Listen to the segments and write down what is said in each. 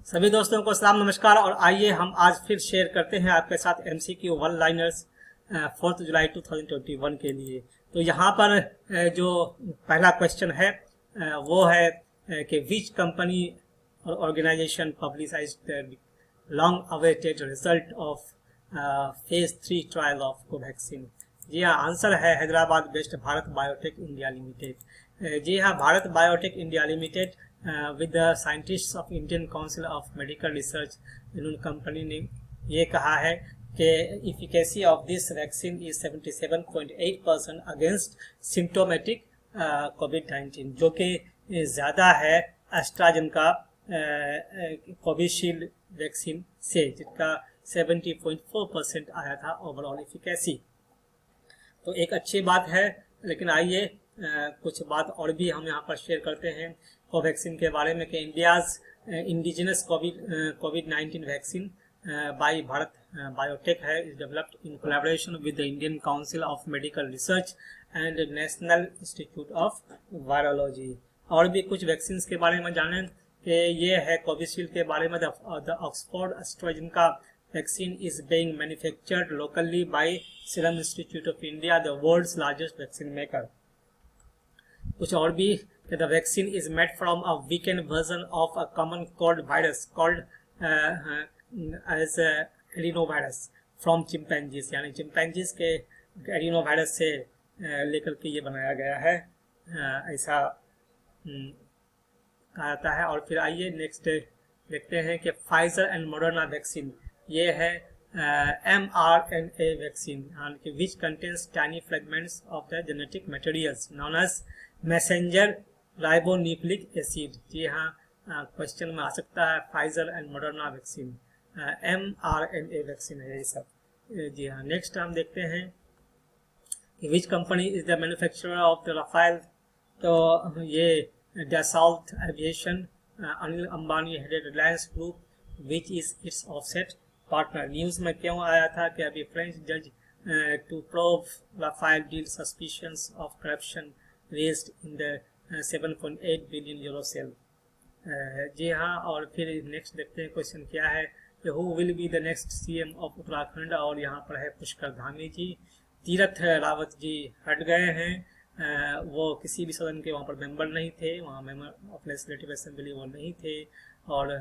सभी दोस्तों को सलाम नमस्कार। और आइए हम आज फिर शेयर करते हैं आपके साथ एमसीक्यू वन लाइनर्स 4 जुलाई 2021 के लिए। तो यहाँ पर जो पहला क्वेश्चन है वो है कि विच कंपनी और organisation publicised the long awaited result of phase 3 trial of Covaxin. जी हाँ, आंसर है Hyderabad based Bharat Biotech India Limited. जी हाँ, Bharat Biotech India Limited with the scientists of Indian Council of Medical Research, इन्होंने कंपनी ने ये कहा है कि efficacy of this vaccine is 77.8% against symptomatic COVID-19, जो कि ज़्यादा है एस्ट्राजेनेका कोविशील्ड वैक्सीन से, जिसका 70.4% आया था ओवरऑल एफिकेसी। तो एक अच्छी बात है, लेकिन आइए कुछ बात और भी हम यहाँ पर शेयर करते हैं कोवैक्सीन के बारे में कि इंडियाज इंडिजिनस कोविड-19 वैक्सीन बाय भारत बायोटेक है is developed in collaboration with the Indian council of medical research and national institute of virology. और भी कुछ वैक्सीन के बारे में जानें कि ये है कोविशील्ड के बारे में। The Oxford AstraZeneca vaccine is being manufactured locally by Serum Institute of India, the world's largest vaccine maker। कुछ और भी, the vaccine is made from a weakened version of a common cold virus called as adenovirus from chimpanzees, यानी chimpanzees के adenovirus से लेकर के ये बनाया गया है, ऐसा कहा जाता है। और फिर आइए नेक्स्ट देखते हैं कि फाइजर एंड मॉडर्ना वैक्सीन, ये है mRNA वैक्सीन, यानी which contains tiny fragments of the genetic materials known as messenger ribonucleic acid. जी हाँ, क्वेश्चन में आ सकता है Pfizer and Moderna vaccine mRNA vaccine है ये सब। जी हाँ, नेक्स्ट हम देखते हैं कि which company is the manufacturer of the Rafale. तो ये Dassault Aviation, Anil Ambani headed Reliance group which is its offset partner. News में क्यों आया था कि अभी फ्रेंच जज to prove Rafale deal suspicions of corruption raised in the 7.8 billion euro sale. जी हाँ, और फिर नेक्स्ट देखते हैं क्वेश्चन क्या है कि who will be the next CM of Uttarakhand. और यहाँ पर है पुष्कर धामी जी। तीरथ रावत जी हट गए हैं, वो किसी भी सदन के वहाँ पर मेंबर नहीं थे, वहाँ मेंबर ऑफ लेजिस्लेटिव असेंबली वो नहीं थे, और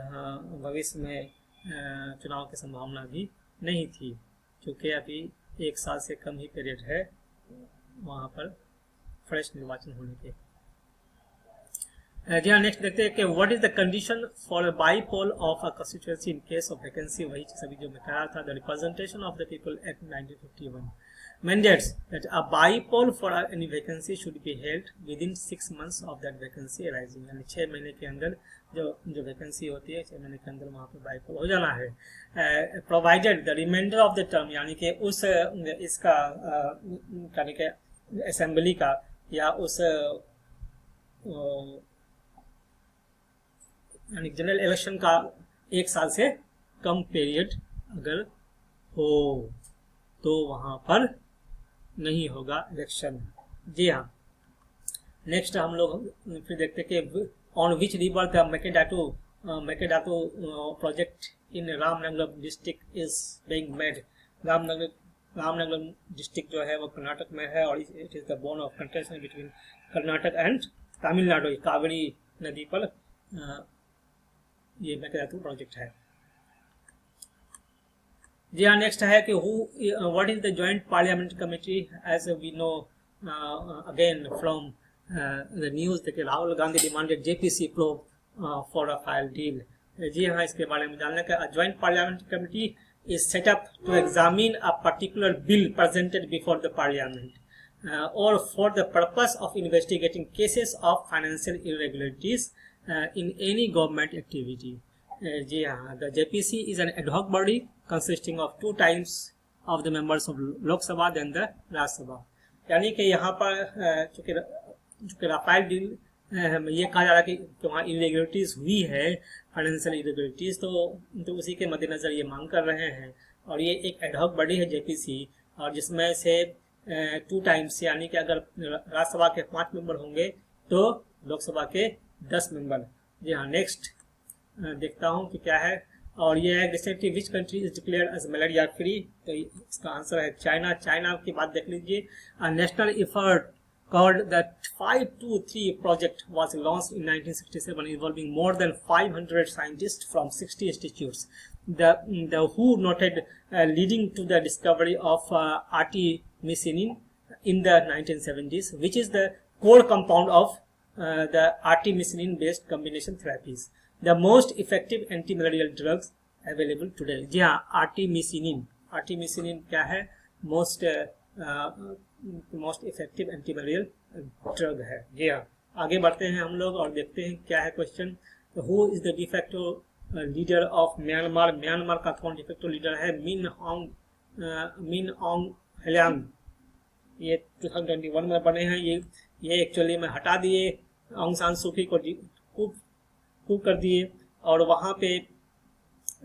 भविष्य में चुनाव की संभावना भी नहीं थी, क्योंकि अभी 1 साल से कम ही पीरियड है वहाँ पर फ्रेश निर्वाचन होने के। जी हाँ, नेक्स्ट देखते हैं कि what is the condition for bypoll of a constituency in case of vacancy. वही चीज अभी जो मैं कह रहा था, the representation of the people act 1951 mandates that a bypoll for any vacancy should be held within 6 months of that vacancy arising, यानी 6 महीने के अंदर जो वैकेंसी होती है 6 महीने के अंदर वहाँ पर बाईपोल हो जाना है। Provided the reminder of the term, यानी कि उस इसका यानी कि असेंबली का या उस यानी जनरल इलेक्शन का 1 साल से कम पीरियड अगर हो तो वहाँ पर नहीं होगा इलेक्शन। जी हाँ, नेक्स्ट हम लोग फिर देखते हैं कि on which river the Mekedatu project in Ramanagaram district is being made. Ramanagaram district जो है वो कर्नाटक में है, और it is the bone of contention between Karnataka and Tamil Nadu. Kaveri नदी पर ये मेकेडाटू प्रोजेक्ट है। जी हाँ, नेक्स्ट है कि what is the joint parliament committee. As we know again from the news that Rahul Gandhi demanded JPC probe for a file deal. जी हाँ, इसके बारे में जानने का joint parliament committee is set up to examine a particular bill presented before the parliament और for the purpose of investigating cases of financial irregularities in any government activity. जी हाँ, the JPC is an ad hoc body consisting of 2 times of the members of Lok Sabha than the Rajya Sabha। यानी कि यहाँ पर चूँकि Rafale deal ये कहा जा रहा है कि वहाँ इरेगुलरिटीज हुई है, फाइनेंशियल इरेगुलरिटीज, तो उसी के मद्देनजर ये मांग कर रहे हैं। और ये एक एडहॉक बॉडी है जेपीसी, और जिसमें से 2 टाइम्स, यानी कि अगर राज्यसभा के 5 मेंबर होंगे तो लोकसभा के 10 मेंबर। जी हाँ, नेक्स्ट देखता हूँ कि क्या है। और ये है recently which country is declared as malaria free, तो इसका आंसर है चाइना। चाइना की बात देख लीजिए, national effort called the 523 project was launched in 1967 involving more than 500 scientists from 60 institutes. The WHO noted leading to the discovery of artemisinin in the 1970s, which is the core compound of the artemisinin based combination therapies, the most effective anti-malarial drugs available today. जी हाँ, आर्टिमिसिनिन क्या है? Most effective antimalarial drug है। जी हाँ, आगे बढ़ते हैं हम लोग और देखते हैं क्या है question. Who is the de facto leader of Myanmar? Myanmar का कौन डिफेक्टो लीडर है? मिन ऑन्ग हेलियांग। ये 2021 में बने हैं। ये एक्चुअली में हटा दिए, ऑन्ग सान सूकी को coup कर दिए, और वहाँ पे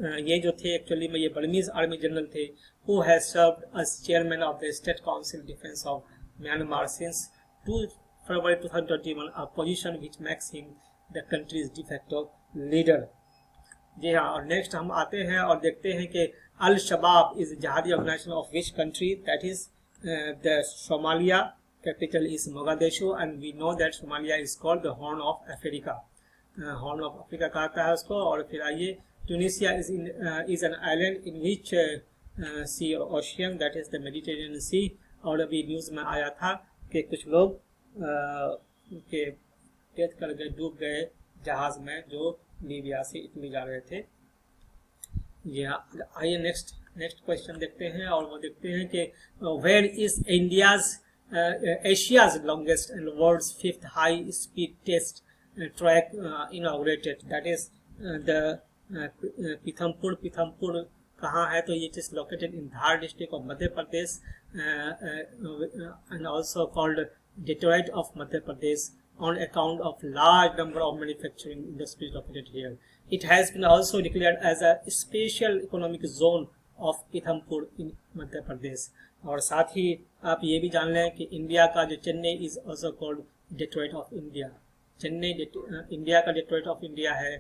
ये जो थे एक्चुअली में ये बर्मीज आर्मी जनरल थे, who has served as chairman of the State Council Defense of Myanmar since 2 February 2021, a position which makes him the country's de facto leader. जी हाँ, और नेक्स्ट हम आते हैं और देखते हैं कि Al Shabab is jihadi organisation of which country? That is the Somalia, capital is Mogadishu, and we know that Somalia is called the Horn of Africa. Horn of Africa कहता है उसको। और फिर आइए, Tunisia is an island in which sea ocean, that is the Mediterranean Sea. और अभी news में आया था कि कुछ लोग के डेथ कर गए, डूब गए जहाज में, जो लीबिया से इटली जा रहे थे। जी हाँ, आइए नेक्स्ट क्वेश्चन देखते हैं और वो देखते हैं कि where is India's Asia's longest and world's 5th high speed test track inaugurated? That is the Pithampur कहाँ है? तो ये is located in Dhar district of Madhya Pradesh and also called Detroit of Madhya Pradesh on account of large number of manufacturing industries located here. It has been also declared as a special economic zone of Pithampur in Madhya Pradesh. और साथ ही आप ये भी जान लें कि India का जो Chennai is also called Detroit of India. Chennai India का डेट्रॉइट ऑफ इंडिया है,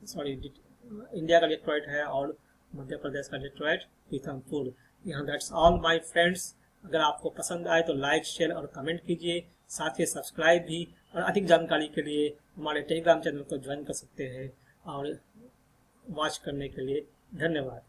सॉरी इंडिया का डेट्रॉइट है, और मध्य प्रदेश का डेट्रॉइट पीथमपुर। यहाँ दैट्स ऑल माय फ्रेंड्स। अगर आपको पसंद आए तो लाइक, शेयर और कमेंट कीजिए, साथ ही सब्सक्राइब भी। और अधिक जानकारी के लिए हमारे टेलीग्राम चैनल को ज्वाइन कर सकते हैं। और वॉच करने के लिए धन्यवाद।